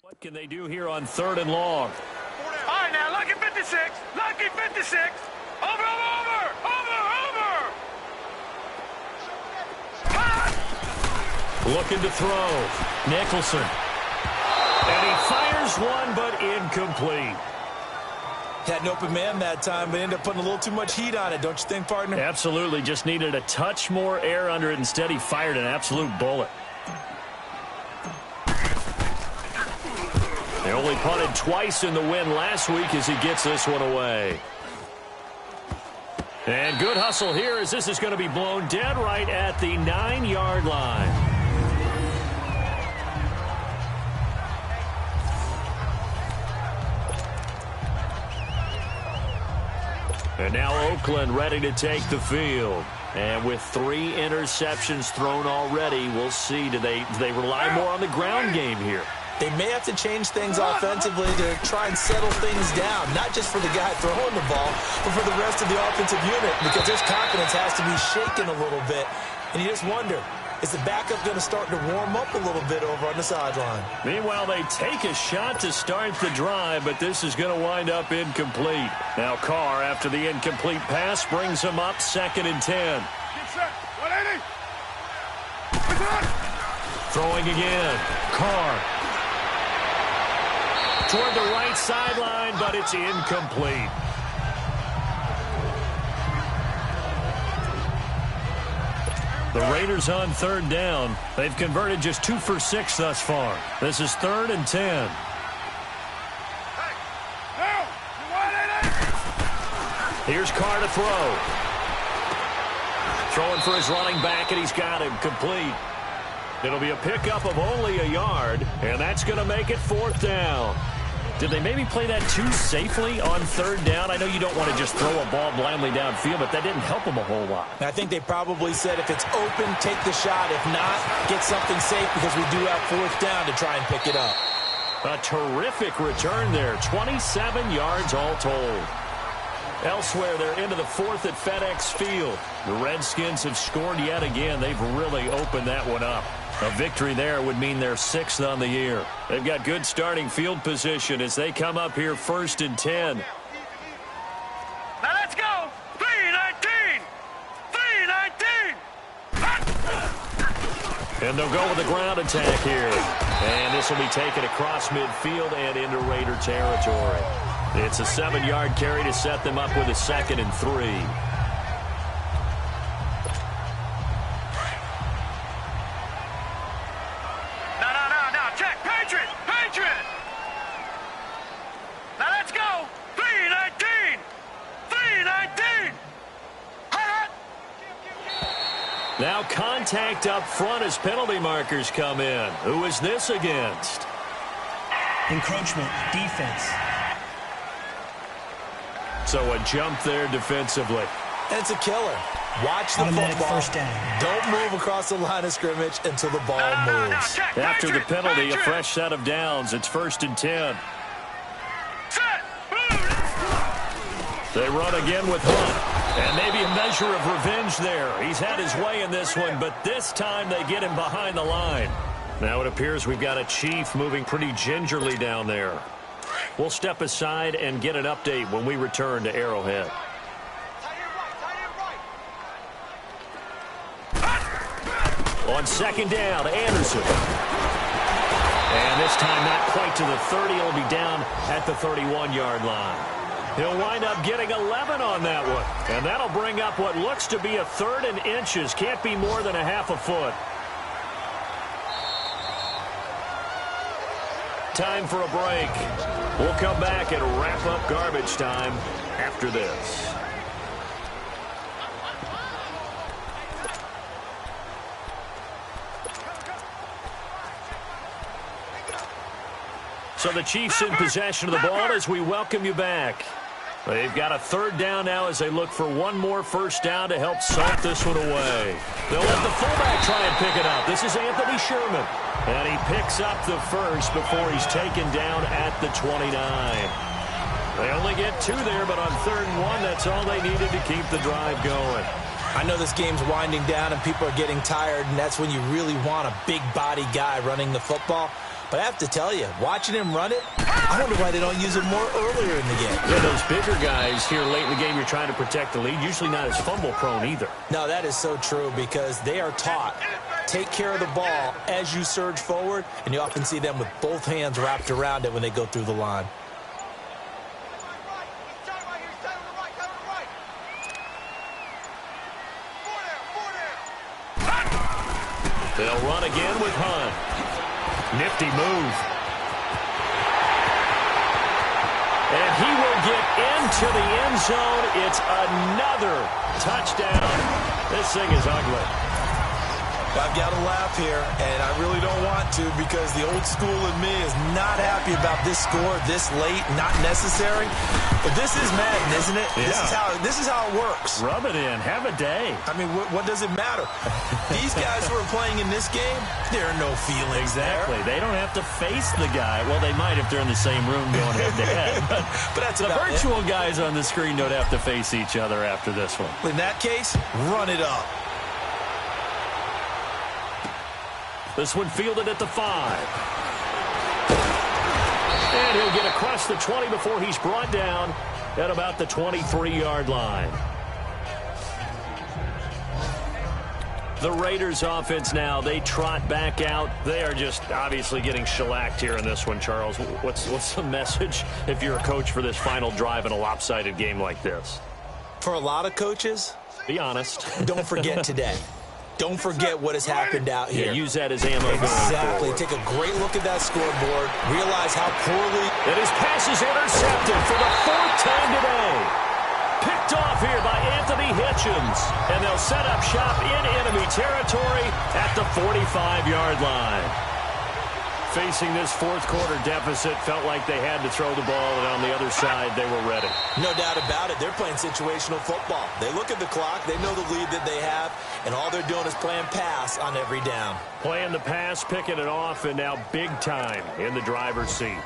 What can they do here on 3rd and long? All right, now, lucky 56. Lucky 56. Over. Looking to throw. Nicholson. And he fires one, but incomplete. Had an open man that time, but ended up putting a little too much heat on it, don't you think, partner? Absolutely. Just needed a touch more air under it. Instead, he fired an absolute bullet. They only punted twice in the win last week as he gets this one away. And good hustle here as this is going to be blown dead right at the 9-yard line. And now Oakland ready to take the field. And with 3 interceptions thrown already, we'll see. Do they rely more on the ground game here? They may have to change things offensively to try and settle things down, not just for the guy throwing the ball, but for the rest of the offensive unit, because their confidence has to be shaken a little bit. And you just wonder, is the backup going to start to warm up a little bit over on the sideline? Meanwhile, they take a shot to start the drive, but this is going to wind up incomplete. Now Carr, after the incomplete pass, brings him up 2nd and 10. Get set. 180. Throwing again. Carr. Toward the right sideline, but it's incomplete. The Raiders on 3rd down. They've converted just 2 for 6 thus far. This is 3rd and 10. Here's Carr to throw. Throwing for his running back, and he's got him complete. It'll be a pickup of only a yard, and that's going to make it 4th down. Did they maybe play that too safely on 3rd down? I know you don't want to just throw a ball blindly downfield, but that didn't help them a whole lot. I think they probably said if it's open, take the shot. If not, get something safe because we do have 4th down to try and pick it up. A terrific return there. 27 yards all told. Elsewhere, they're into the 4th at FedEx Field. The Redskins have scored yet again. They've really opened that one up. A victory there would mean they're 6th on the year. They've got good starting field position as they come up here 1st and 10. Now let's go. 3-19. 3-19. And they'll go with the ground attack here. And this will be taken across midfield and into Raider territory. It's a 7-yard carry to set them up with a 2nd and 3. Now contact up front as penalty markers come in. Who is this against? Encroachment, defense. So a jump there defensively. And it's a killer. Watch the Automatic football. first down. Don't move across the line of scrimmage until the ball moves. After the penalty, a fresh set of downs. It's 1st and 10. They run again with Hunt. And maybe a measure of revenge there. He's had his way in this one, but this time they get him behind the line. Now it appears we've got a Chief moving pretty gingerly down there. We'll step aside and get an update when we return to Arrowhead. On 2nd down, Anderson. And this time not quite to the 30. He'll be down at the 31-yard line. He'll wind up getting 11 on that one. And that'll bring up what looks to be a 3rd and inches. Can't be more than a half a foot. Time for a break. We'll come back and wrap up garbage time after this. So the Chiefs in possession of the ball as we welcome you back. They've got a 3rd down now as they look for one more first down to help salt this one away. They'll let the fullback try and pick it up. This is Anthony Sherman. And he picks up the first before he's taken down at the 29. They only get 2 there, but on 3rd and 1, that's all they needed to keep the drive going. I know this game's winding down and people are getting tired, and that's when you really want a big body guy running the football. But I have to tell you, watching him run it, I wonder why they don't use it more earlier in the game. Yeah, those bigger guys here late in the game, you're trying to protect the lead, usually not as fumble-prone either. No, that is so true because they are taught, take care of the ball as you surge forward, and you often see them with both hands wrapped around it when they go through the line. They'll run again with Hunt. Nifty move. And he will get into the end zone. It's another touchdown. This thing is ugly. I've got to laugh here, and I really don't want to because the old school in me is not happy about this score this late, not necessary. But this is Madden, isn't it? Yeah. This is how it works. Rub it in. Have a day. I mean, what does it matter? These guys who are playing in this game, there are no feelings Exactly. there. They don't have to face the guy. Well, they might if they're in the same room going head-to-head. But that's the about virtual guys on the screen don't have to face each other after this one. In that case, run it up. This one fielded at the 5. And he'll get across the 20 before he's brought down at about the 23-yard line. The Raiders offense now, they trot back out. They are just obviously getting shellacked here in this one, Charles. What's the message if you're a coach for this final drive in a lopsided game like this? For a lot of coaches, be honest. Don't forget today. Don't forget what has happened out here. Yeah, use that as ammo. Exactly. Take a great look at that scoreboard. Realize how poorly. And his pass is intercepted for the 4th time today. Picked off here by Anthony Hitchens. And they'll set up shop in enemy territory at the 45-yard line. Facing this fourth-quarter deficit, felt like they had to throw the ball, and on the other side, they were ready. No doubt about it. They're playing situational football. They look at the clock. They know the lead that they have, and all they're doing is playing pass on every down. Playing the pass, picking it off, and now big time in the driver's seat.